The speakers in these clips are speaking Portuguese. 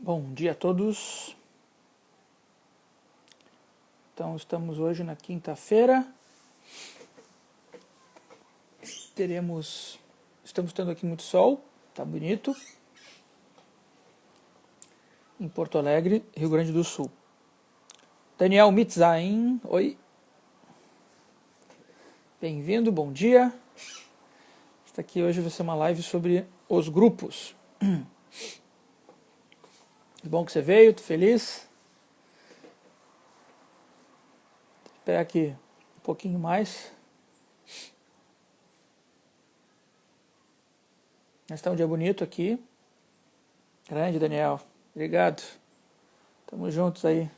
Bom dia a todos. Então estamos hoje na quinta-feira. Estamos tendo aqui muito sol, tá bonito. Em Porto Alegre, Rio Grande do Sul. Daniel Mitzain, oi. Bem-vindo, bom dia. Esta aqui hoje vai ser uma live sobre os grupos. Que bom que você veio, tô feliz. Vou esperar aqui um pouquinho mais. Está um dia bonito aqui. Grande, Daniel. Obrigado. Tamo juntos aí.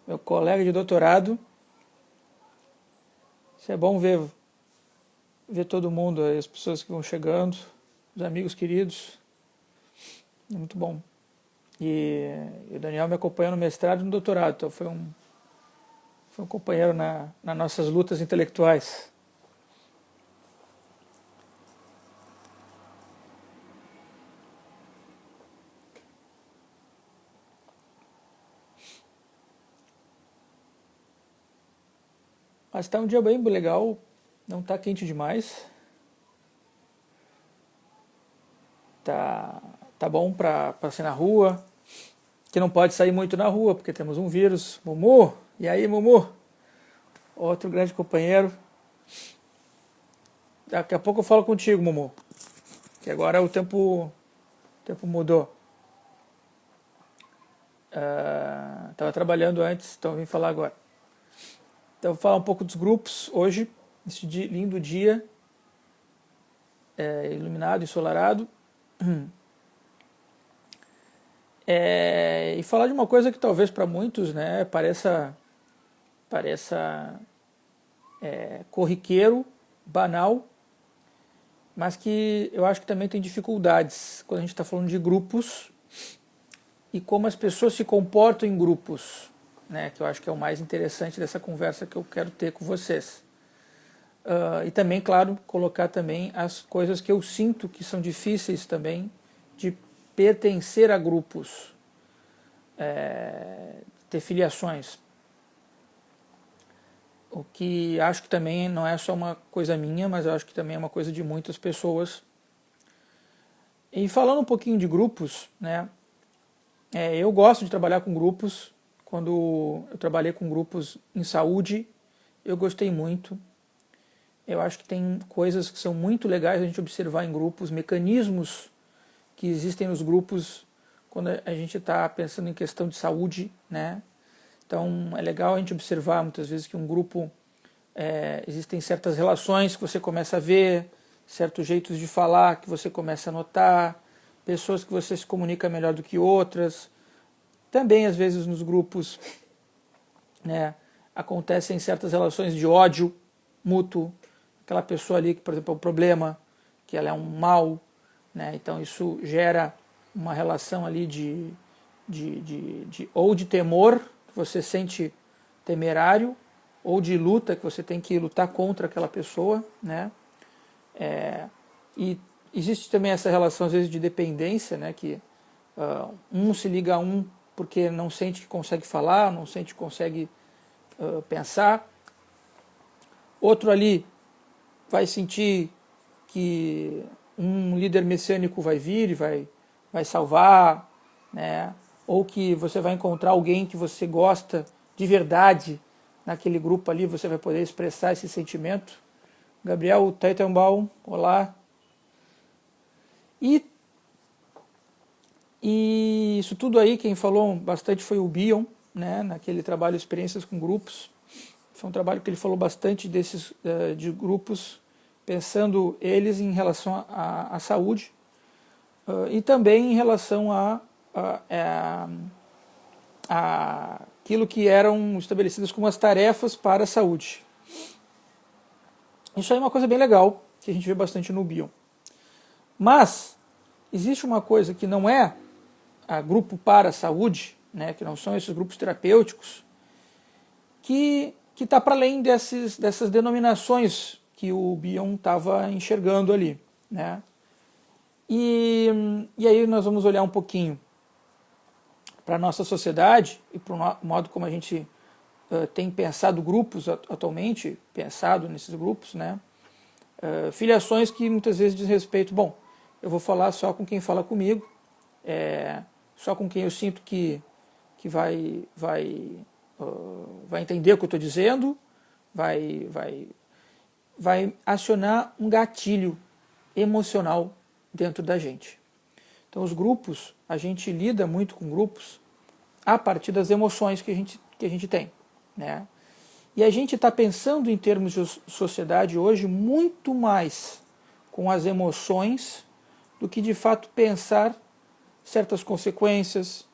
Meu colega de doutorado. Isso é bom ver todo mundo, as pessoas que vão chegando, os amigos queridos. É muito bom. E o Daniel me acompanhou no mestrado e no doutorado, então foi um companheiro nas nossas lutas intelectuais. Mas está um dia bem legal, não está quente demais. Tá bom para sair na rua, que não pode sair muito na rua, porque temos um vírus. Mumu, e aí Mumu? Outro grande companheiro. Daqui a pouco eu falo contigo, Mumu, que agora o tempo mudou. Estava trabalhando antes, então vim falar agora. Então vou falar um pouco dos grupos hoje, nesse lindo dia, iluminado, ensolarado. E falar de uma coisa que talvez para muitos, né, pareça corriqueiro, banal, mas que eu acho que também tem dificuldades quando a gente está falando de grupos e como as pessoas se comportam em grupos, né, que eu acho que é o mais interessante dessa conversa que eu quero ter com vocês. E também, claro, colocar também as coisas que eu sinto que são difíceis também de pertencer a grupos, ter filiações. O que acho que também não é só uma coisa minha, mas eu acho que também é uma coisa de muitas pessoas. E falando um pouquinho de grupos, né, eu gosto de trabalhar com grupos. Quando eu trabalhei com grupos em saúde, eu gostei muito. Eu acho que tem coisas que são muito legais a gente observar em grupos, mecanismos que existem nos grupos quando a gente está pensando em questão de saúde, né? Então é legal a gente observar muitas vezes que um grupo, existem certas relações que você começa a ver, certos jeitos de falar que você começa a notar, pessoas que você se comunica melhor do que outras. Também às vezes nos grupos, né, acontecem certas relações de ódio mútuo, aquela pessoa ali que, por exemplo, é um problema, que ela é um mal, né? Então isso gera uma relação ali ou de temor, que você sente temerário, ou de luta, que você tem que lutar contra aquela pessoa, né? E existe também essa relação às vezes de dependência, né? Que um se liga a um porque não sente que consegue falar, não sente que consegue pensar. Outro ali vai sentir que um líder messiânico vai vir e vai salvar, né? Ou que você vai encontrar alguém que você gosta de verdade naquele grupo ali, você vai poder expressar esse sentimento. Gabriel Teitelbaum, olá. E isso tudo aí, quem falou bastante foi o Bion, né? Naquele trabalho Experiências com Grupos. Foi um trabalho que ele falou bastante de grupos, pensando eles em relação à saúde e também em relação a aquilo que eram estabelecidas como as tarefas para a saúde. Isso aí é uma coisa bem legal, que a gente vê bastante no Bion. Mas existe uma coisa que não é a grupo para a saúde, né, que não são esses grupos terapêuticos, que está para além dessas denominações que o Bion estava enxergando ali, né? E aí nós vamos olhar um pouquinho para a nossa sociedade e para o modo como a gente tem pensado grupos atualmente, pensado nesses grupos, né? Filiações que muitas vezes diz respeito, bom, eu vou falar só com quem fala comigo, só com quem eu sinto que vai entender o que eu estou dizendo, vai acionar um gatilho emocional dentro da gente. Então os grupos, a gente lida muito com grupos a partir das emoções que a gente tem, né? E a gente está pensando em termos de sociedade hoje muito mais com as emoções do que de fato pensar certas consequências,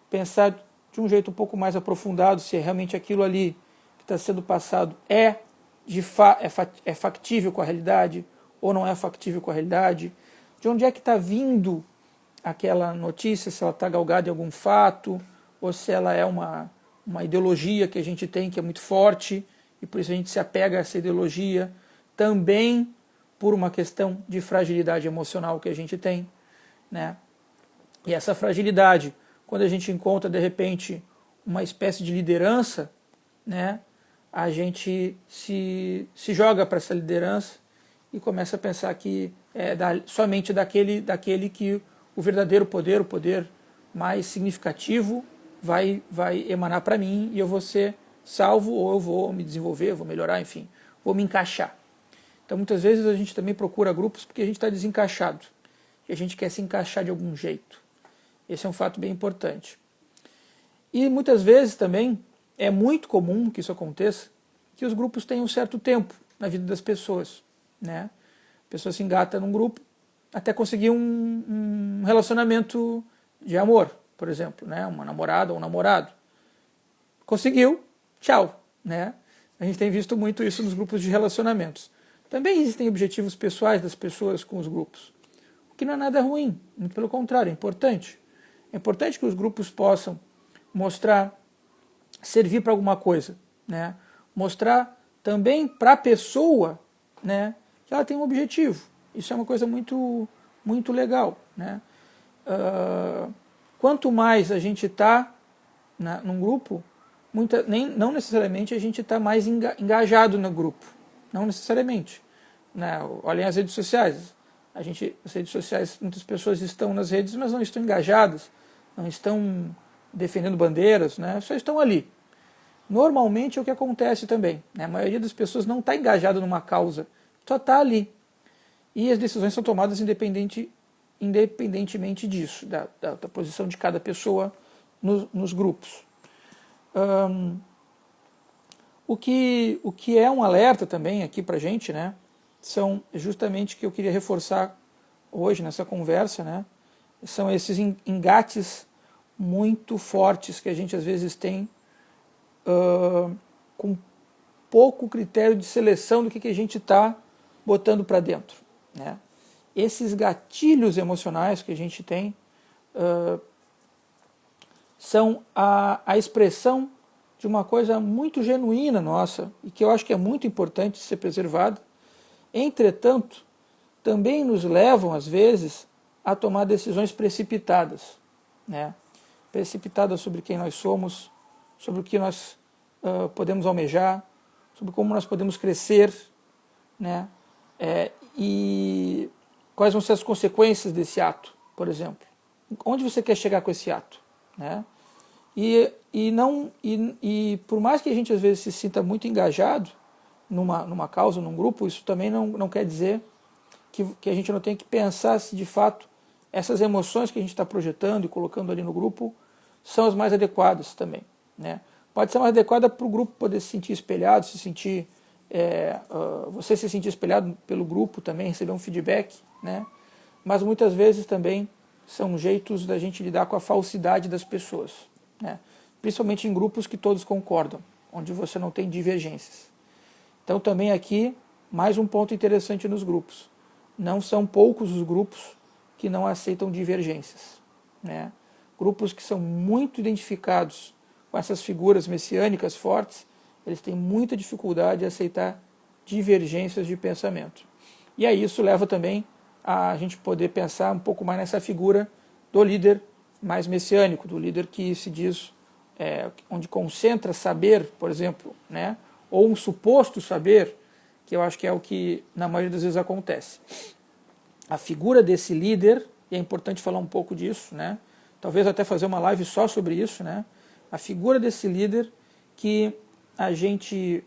pensar de um jeito um pouco mais aprofundado se realmente aquilo ali que está sendo passado é factível com a realidade ou não é factível com a realidade, de onde é que está vindo aquela notícia, se ela está galgada em algum fato, ou se ela é uma ideologia que a gente tem que é muito forte, e por isso a gente se apega a essa ideologia, também por uma questão de fragilidade emocional que a gente tem, né? E essa fragilidade, quando a gente encontra de repente uma espécie de liderança, né, a gente se joga para essa liderança e começa a pensar que é somente daquele que o verdadeiro poder, o poder mais significativo, vai emanar para mim e eu vou ser salvo, ou eu vou me desenvolver, vou melhorar, enfim, vou me encaixar. Então muitas vezes a gente também procura grupos porque a gente está desencaixado e a gente quer se encaixar de algum jeito. Esse é um fato bem importante. E muitas vezes também é muito comum que isso aconteça, que os grupos tenham um certo tempo na vida das pessoas, né? A pessoa se engata num grupo até conseguir um relacionamento de amor, por exemplo, né? Uma namorada ou um namorado. Conseguiu, tchau, né? A gente tem visto muito isso nos grupos de relacionamentos. Também existem objetivos pessoais das pessoas com os grupos, o que não é nada ruim, muito pelo contrário, é importante. É importante que os grupos possam mostrar, servir para alguma coisa, né? Mostrar também para a pessoa, né, que ela tem um objetivo. Isso é uma coisa muito, muito legal, né? Quanto mais a gente está num grupo, não necessariamente a gente está mais engajado no grupo, não necessariamente, né? Olhem as redes sociais. As redes sociais, muitas pessoas estão nas redes, mas não estão engajadas, não estão defendendo bandeiras, né? Só estão ali. Normalmente é o que acontece também, né? A maioria das pessoas não está engajada numa causa, só está ali. E as decisões são tomadas independentemente disso, da posição de cada pessoa nos grupos. O que é um alerta também aqui para a gente, né? São justamente que eu queria reforçar hoje nessa conversa, né? São esses engates muito fortes que a gente às vezes tem com pouco critério de seleção do que a gente está botando para dentro, né? Esses gatilhos emocionais que a gente tem são a expressão de uma coisa muito genuína nossa e que eu acho que é muito importante ser preservada. Entretanto, também nos levam às vezes a tomar decisões precipitadas, né? Precipitadas sobre quem nós somos, sobre o que nós podemos almejar, sobre como nós podemos crescer, né? E quais vão ser as consequências desse ato, por exemplo. Onde você quer chegar com esse ato, né? E por mais que a gente às vezes se sinta muito engajado numa causa, num grupo, isso também não quer dizer que a gente não tem que pensar se de fato essas emoções que a gente está projetando e colocando ali no grupo são as mais adequadas também, né? Pode ser mais adequada para o grupo poder se sentir espelhado, você se sentir espelhado pelo grupo também, receber um feedback, né? Mas muitas vezes também são jeitos da gente lidar com a falsidade das pessoas, né? Principalmente em grupos que todos concordam, onde você não tem divergências. Então também aqui, mais um ponto interessante nos grupos. Não são poucos os grupos que não aceitam divergências, né? Grupos que são muito identificados com essas figuras messiânicas fortes, eles têm muita dificuldade em aceitar divergências de pensamento. E aí isso leva também a gente poder pensar um pouco mais nessa figura do líder mais messiânico, do líder que se diz, onde concentra saber, por exemplo, né? Ou um suposto saber, que eu acho que é o que na maioria das vezes acontece. A figura desse líder, e é importante falar um pouco disso, né? Talvez até fazer uma live só sobre isso, né? A figura desse líder que a gente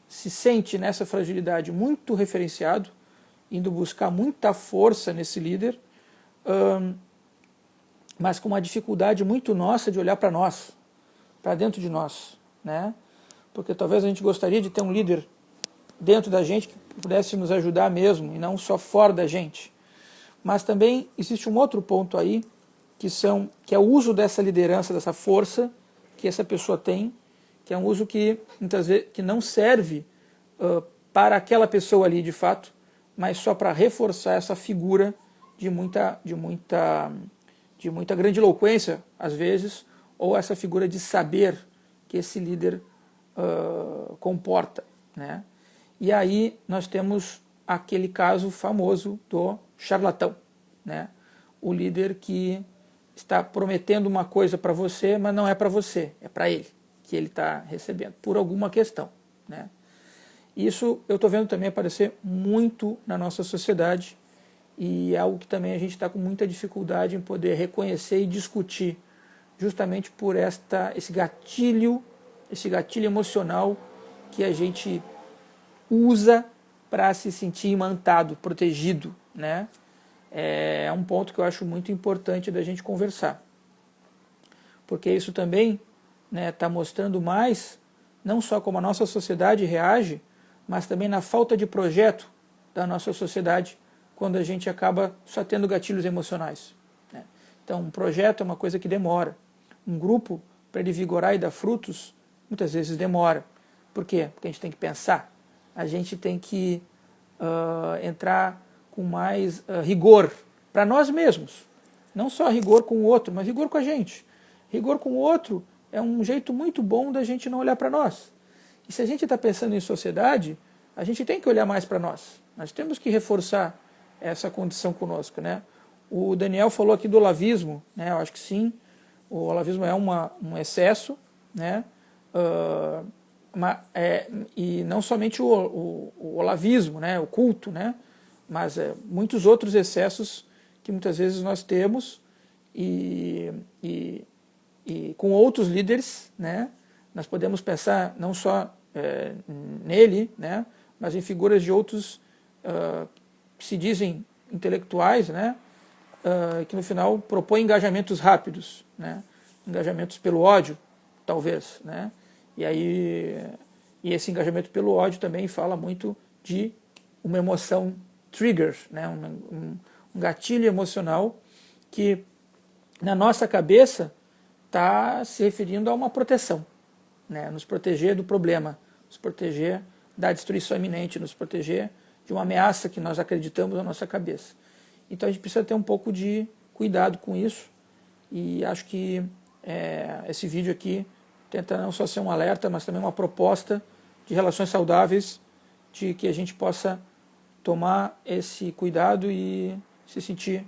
se sente nessa fragilidade muito referenciado, indo buscar muita força nesse líder, mas com uma dificuldade muito nossa de olhar para nós, para dentro de nós, né? Porque talvez a gente gostaria de ter um líder dentro da gente que pudesse nos ajudar mesmo, e não só fora da gente. Mas também existe um outro ponto aí, que é o uso dessa liderança, dessa força que essa pessoa tem, que é um uso que muitas vezes que não serve para aquela pessoa ali de fato, mas só para reforçar essa figura de muita grandiloquência, às vezes, ou essa figura de saber que esse líder comporta, né? E aí nós temos aquele caso famoso do charlatão, né? O líder que está prometendo uma coisa para você, mas não é para você, é para ele, que ele está recebendo, por alguma questão, né? Isso eu estou vendo também aparecer muito na nossa sociedade, e é algo que também a gente está com muita dificuldade em poder reconhecer e discutir, justamente por esse gatilho emocional que a gente usa para se sentir imantado, protegido, né? É um ponto que eu acho muito importante da gente conversar, porque isso também está mostrando mais, não só como a nossa sociedade reage, mas também na falta de projeto da nossa sociedade, quando a gente acaba só tendo gatilhos emocionais, né? Então, um projeto é uma coisa que demora. Um grupo, para ele vigorar e dar frutos, muitas vezes demora. Por quê? Porque a gente tem que pensar, a gente tem que entrar com mais rigor para nós mesmos. Não só rigor com o outro, mas rigor com a gente. Rigor com o outro é um jeito muito bom da gente não olhar para nós. E se a gente está pensando em sociedade, a gente tem que olhar mais para nós. Nós temos que reforçar essa condição conosco, né? O Daniel falou aqui do olavismo, né? Eu acho que sim, o olavismo é um excesso, né? E não somente o olavismo, né? O culto, né? Mas muitos outros excessos que muitas vezes nós temos e com outros líderes, né? Nós podemos pensar não só nele, né? Mas em figuras de outros que se dizem intelectuais, né? Que no final propõem engajamentos rápidos, né? Engajamentos pelo ódio, talvez, né? E esse engajamento pelo ódio também fala muito de uma emoção trigger, né? um gatilho emocional que na nossa cabeça está se referindo a uma proteção, né? Nos proteger do problema, nos proteger da destruição iminente, nos proteger de uma ameaça que nós acreditamos na nossa cabeça. Então a gente precisa ter um pouco de cuidado com isso, e acho que esse vídeo aqui tenta não só ser um alerta, mas também uma proposta de relações saudáveis, de que a gente possa tomar esse cuidado e se sentir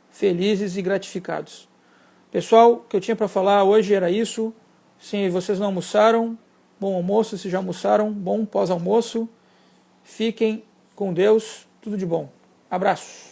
felizes e gratificados. Pessoal, o que eu tinha para falar hoje era isso. Se vocês não almoçaram, bom almoço. Se já almoçaram, bom pós-almoço. Fiquem com Deus, tudo de bom. Abraços.